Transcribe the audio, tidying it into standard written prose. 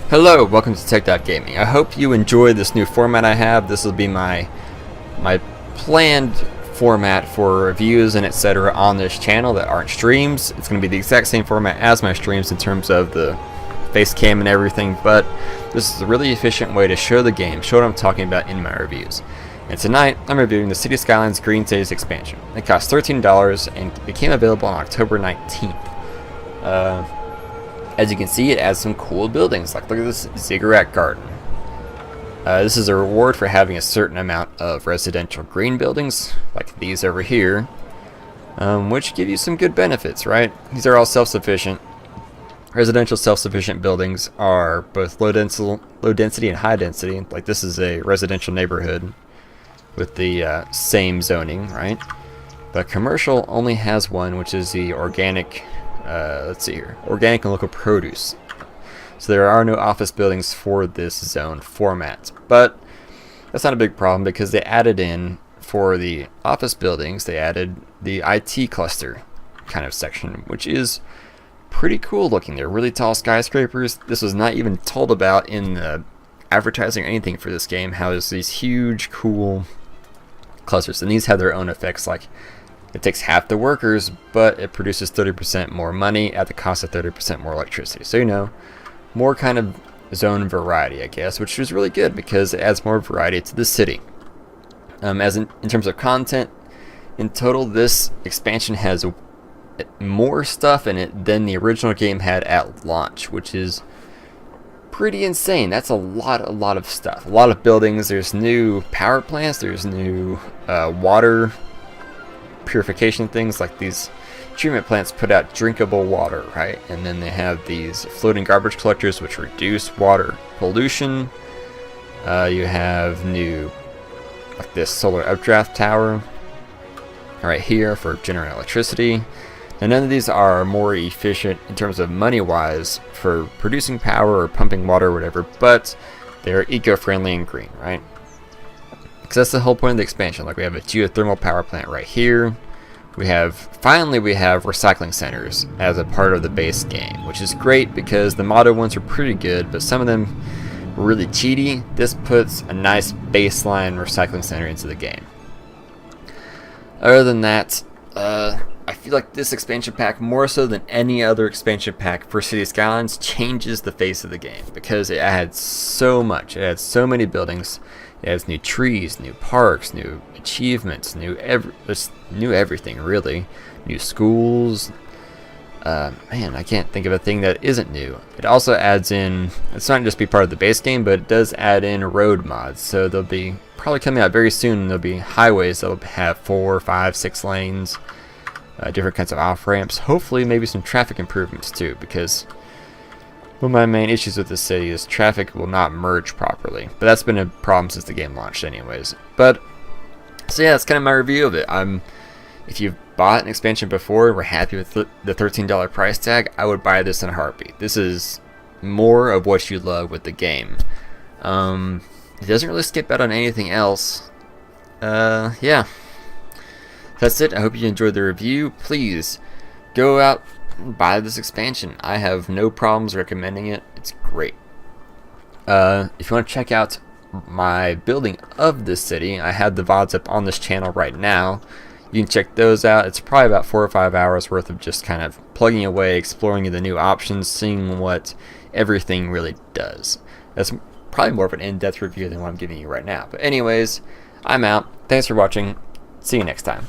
Hello, welcome to Tech.Gaming. I hope you enjoy this new format I have. This will be my planned format for reviews and etc. on this channel that aren't streams. It's going to be the exact same format as my streams in terms of the face cam and everything, but this is a really efficient way to show the game, show what I'm talking about in my reviews. And tonight, I'm reviewing the City Skylines Green Cities expansion. It cost $13 and became available on October 19th. As you can see, it adds some cool buildings, like look at this ziggurat garden. This is a reward for having a certain amount of residential green buildings, like these over here, which give you some good benefits, right? These are all self-sufficient. Residential self-sufficient buildings are both low density and high density, like this is a residential neighborhood with the same zoning, right? But commercial only has one, which is the organic. Let's see here, organic and local produce. So there are no office buildings for this zone format, but that's not a big problem because they added in for the office buildings, they added the IT cluster kind of section, which is pretty cool looking. They're really tall skyscrapers. This was not even told about in the advertising or anything for this game, how there's these huge cool clusters, and these have their own effects, like it takes half the workers, but it produces 30% more money at the cost of 30% more electricity. So, you know, more kind of zone variety, I guess, which is really good because it adds more variety to the city. As in terms of content, in total, this expansion has more stuff in it than the original game had at launch, which is pretty insane. That's a lot of stuff. A lot of buildings. There's new power plants. There's new water purification things, like these treatment plants put out drinkable water, right? And then they have these floating garbage collectors which reduce water pollution. You have new, like this solar updraft tower right here for generating electricity. And none of these are more efficient in terms of money wise for producing power or pumping water or whatever, but they're eco-friendly and green, right? Because that's the whole point of the expansion. Like we have a geothermal power plant right here. Finally we have recycling centers as a part of the base game, which is great because the modded ones are pretty good, but some of them were really cheaty. This puts a nice baseline recycling center into the game. Other than that, I feel like this expansion pack, more so than any other expansion pack for City Skylines, changes the face of the game because it adds so much. It adds so many buildings. It has new trees, new parks, new achievements, new everything really. New schools. Man, I can't think of a thing that isn't new. It also adds in, it's not just be part of the base game, but it does add in road mods. So they'll be probably coming out very soon. There'll be highways that'll have 4, 5, 6 lanes, different kinds of off ramps. Hopefully, maybe some traffic improvements too, because one of my main issues with this city is traffic will not merge properly. But that's been a problem since the game launched anyways. But, so yeah, that's kind of my review of it. If you've bought an expansion before and were happy with the $13 price tag, I would buy this in a heartbeat. This is more of what you love with the game. It doesn't really skip out on anything else. Yeah. That's it. I hope you enjoyed the review. Please go out and buy this expansion. I have no problems recommending it. It's great. If you want to check out my building of this city, I have the VODs up on this channel right now. You can check those out. It's probably about 4 or 5 hours worth of just kind of plugging away, exploring the new options, seeing what everything really does. That's probably more of an in-depth review than what I'm giving you right now. But anyways, I'm out. Thanks for watching. See you next time.